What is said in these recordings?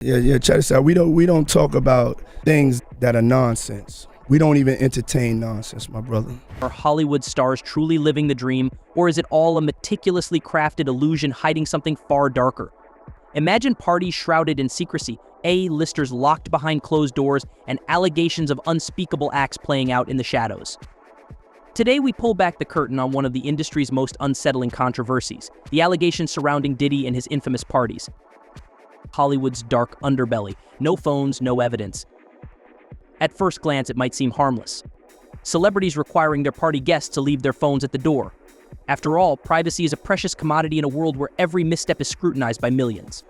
Yeah. Check this out. We don't talk about things that are nonsense. We don't even entertain nonsense, my brother. Are Hollywood stars truly living the dream, or is it all a meticulously crafted illusion hiding something far darker? Imagine parties shrouded in secrecy, A-listers locked behind closed doors, and allegations of unspeakable acts playing out in the shadows. Today, we pull back the curtain on one of the industry's most unsettling controversies, the allegations surrounding Diddy and his infamous parties. Hollywood's dark underbelly. No phones, no evidence. At first glance, it might seem harmless. Celebrities requiring their party guests to leave their phones at the door. After all, privacy is a precious commodity in a world where every misstep is scrutinized by millions.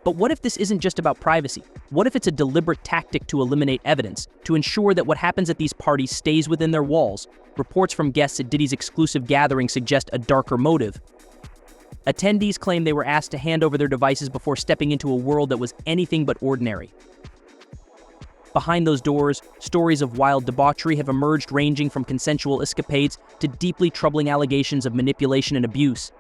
But what if this isn't just about privacy? What if it's a deliberate tactic to eliminate evidence, to ensure that what happens at these parties stays within their walls? Reports from guests at Diddy's exclusive gathering suggest a darker motive. Attendees claim they were asked to hand over their devices before stepping into a world that was anything but ordinary. Behind those doors, stories of wild debauchery have emerged, ranging from consensual escapades to deeply troubling allegations of manipulation and abuse.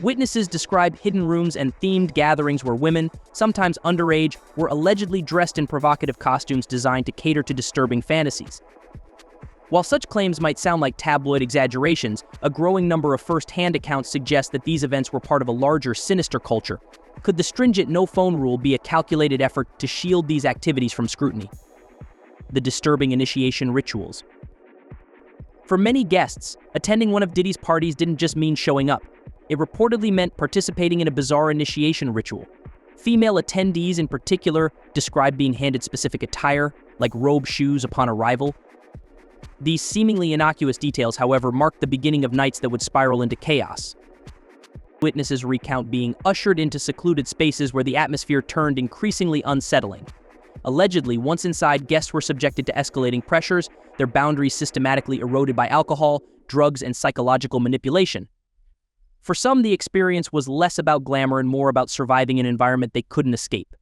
Witnesses describe hidden rooms and themed gatherings where women, sometimes underage, were allegedly dressed in provocative costumes designed to cater to disturbing fantasies. While such claims might sound like tabloid exaggerations, a growing number of first-hand accounts suggest that these events were part of a larger, sinister culture. Could the stringent no-phone rule be a calculated effort to shield these activities from scrutiny? The disturbing initiation rituals. For many guests, attending one of Diddy's parties didn't just mean showing up. It reportedly meant participating in a bizarre initiation ritual. Female attendees in particular described being handed specific attire, like robe shoes upon arrival. These seemingly innocuous details, however, marked the beginning of nights that would spiral into chaos. Witnesses recount being ushered into secluded spaces where the atmosphere turned increasingly unsettling. Allegedly, once inside, guests were subjected to escalating pressures, their boundaries systematically eroded by alcohol, drugs, and psychological manipulation. For some, the experience was less about glamour and more about surviving an environment they couldn't escape.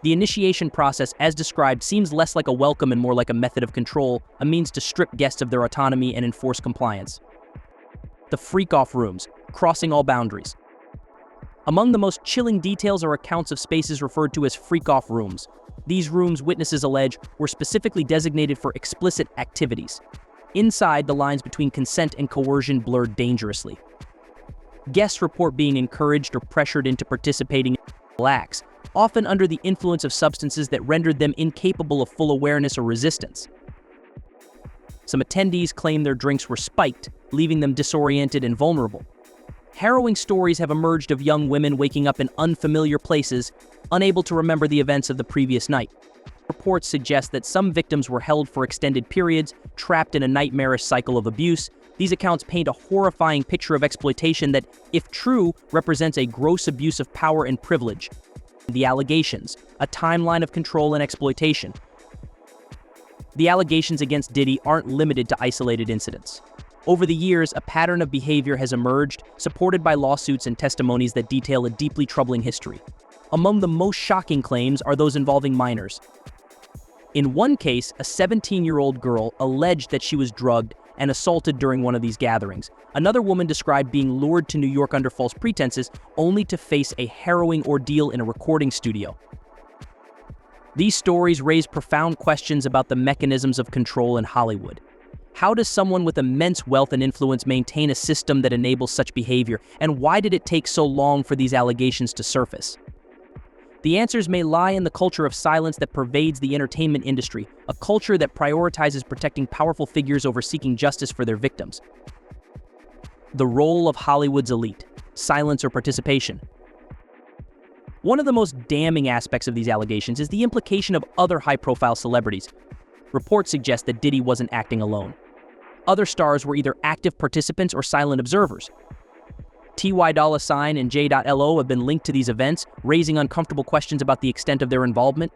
The initiation process, as described, seems less like a welcome and more like a method of control, a means to strip guests of their autonomy and enforce compliance. The freak-off rooms, crossing all boundaries. Among the most chilling details are accounts of spaces referred to as freak-off rooms. These rooms, witnesses allege, were specifically designated for explicit activities. Inside, the lines between consent and coercion blurred dangerously. Guests report being encouraged or pressured into participating in acts, often under the influence of substances that rendered them incapable of full awareness or resistance. Some attendees claim their drinks were spiked, leaving them disoriented and vulnerable. Harrowing stories have emerged of young women waking up in unfamiliar places, unable to remember the events of the previous night. Reports suggest that some victims were held for extended periods, trapped in a nightmarish cycle of abuse. These accounts paint a horrifying picture of exploitation that, if true, represents a gross abuse of power and privilege. The allegations, a timeline of control and exploitation. The allegations against Diddy aren't limited to isolated incidents. Over the years, a pattern of behavior has emerged, supported by lawsuits and testimonies that detail a deeply troubling history. Among the most shocking claims are those involving minors. In one case, a 17-year-old girl alleged that she was drugged and assaulted during one of these gatherings. Another woman described being lured to New York under false pretenses, only to face a harrowing ordeal in a recording studio. These stories raise profound questions about the mechanisms of control in Hollywood. How does someone with immense wealth and influence maintain a system that enables such behavior, and why did it take so long for these allegations to surface? The answers may lie in the culture of silence that pervades the entertainment industry, a culture that prioritizes protecting powerful figures over seeking justice for their victims. The role of Hollywood's elite: silence or participation. One of the most damning aspects of these allegations is the implication of other high-profile celebrities. Reports suggest that Diddy wasn't acting alone. Other stars were either active participants or silent observers. Ty Dolla $ign and J.Lo have been linked to these events, raising uncomfortable questions about the extent of their involvement.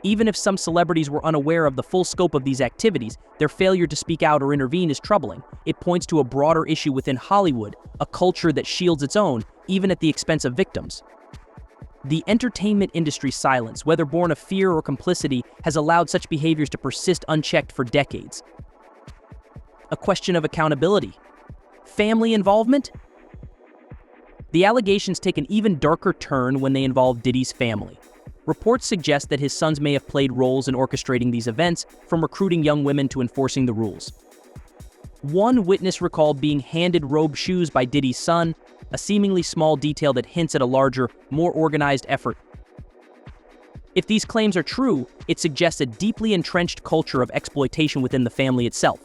Even if some celebrities were unaware of the full scope of these activities, their failure to speak out or intervene is troubling. It points to a broader issue within Hollywood, a culture that shields its own, even at the expense of victims. The entertainment industry's silence, whether born of fear or complicity, has allowed such behaviors to persist unchecked for decades. A question of accountability. Family involvement? The allegations take an even darker turn when they involve Diddy's family. Reports suggest that his sons may have played roles in orchestrating these events, from recruiting young women to enforcing the rules. One witness recalled being handed robe shoes by Diddy's son, a seemingly small detail that hints at a larger, more organized effort. If these claims are true, it suggests a deeply entrenched culture of exploitation within the family itself.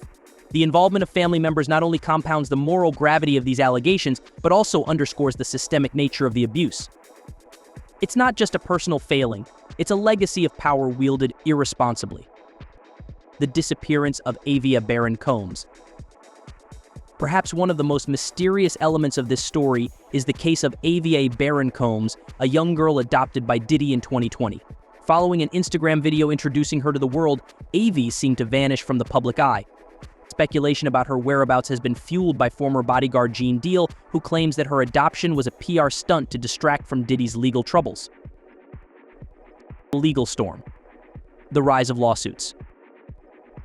The involvement of family members not only compounds the moral gravity of these allegations, but also underscores the systemic nature of the abuse. It's not just a personal failing, it's a legacy of power wielded irresponsibly. The disappearance of Avia Baron Combs. Perhaps one of the most mysterious elements of this story is the case of Avia Baron Combs, a young girl adopted by Diddy in 2020. Following an Instagram video introducing her to the world, Avi seemed to vanish from the public eye. Speculation about her whereabouts has been fueled by former bodyguard Gene Deal, who claims that her adoption was a PR stunt to distract from Diddy's legal troubles. Legal storm. The rise of lawsuits.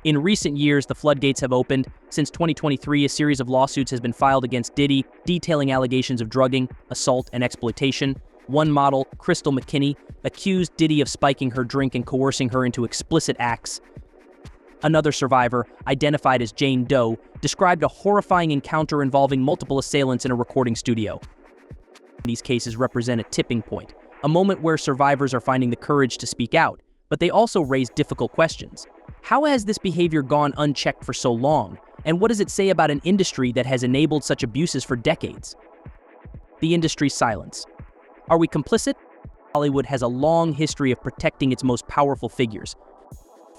In recent years, the floodgates have opened. Since 2023, a series of lawsuits has been filed against Diddy, detailing allegations of drugging, assault, and exploitation. One model, Crystal McKinney, accused Diddy of spiking her drink and coercing her into explicit acts. Another survivor, identified as Jane Doe, described a horrifying encounter involving multiple assailants in a recording studio. These cases represent a tipping point, a moment where survivors are finding the courage to speak out, but they also raise difficult questions. How has this behavior gone unchecked for so long? And what does it say about an industry that has enabled such abuses for decades? The industry's silence. Are we complicit? Hollywood has a long history of protecting its most powerful figures.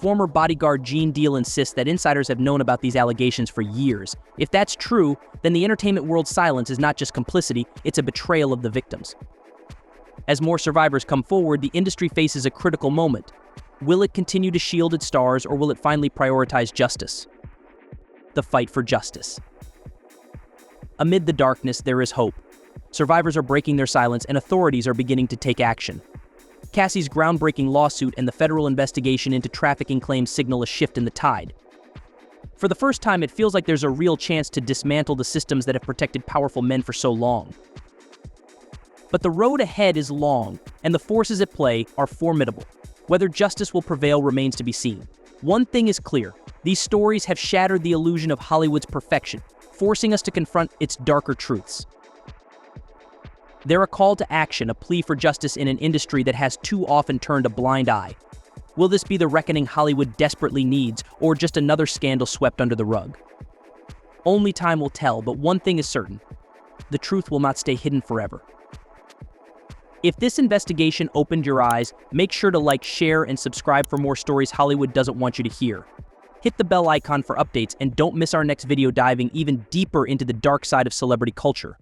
Former bodyguard Gene Deal insists that insiders have known about these allegations for years. If that's true, then the entertainment world's silence is not just complicity, it's a betrayal of the victims. As more survivors come forward, the industry faces a critical moment. Will it continue to shield its stars, or will it finally prioritize justice? The fight for justice. Amid the darkness, there is hope. Survivors are breaking their silence, and authorities are beginning to take action. Cassie's groundbreaking lawsuit and the federal investigation into trafficking claims signal a shift in the tide. For the first time, it feels like there's a real chance to dismantle the systems that have protected powerful men for so long. But the road ahead is long, and the forces at play are formidable. Whether justice will prevail remains to be seen. One thing is clear: these stories have shattered the illusion of Hollywood's perfection, forcing us to confront its darker truths. They're a call to action, a plea for justice in an industry that has too often turned a blind eye. Will this be the reckoning Hollywood desperately needs, or just another scandal swept under the rug? Only time will tell, but one thing is certain: the truth will not stay hidden forever. If this investigation opened your eyes, make sure to like, share, and subscribe for more stories Hollywood doesn't want you to hear. Hit the bell icon for updates, and don't miss our next video diving even deeper into the dark side of celebrity culture.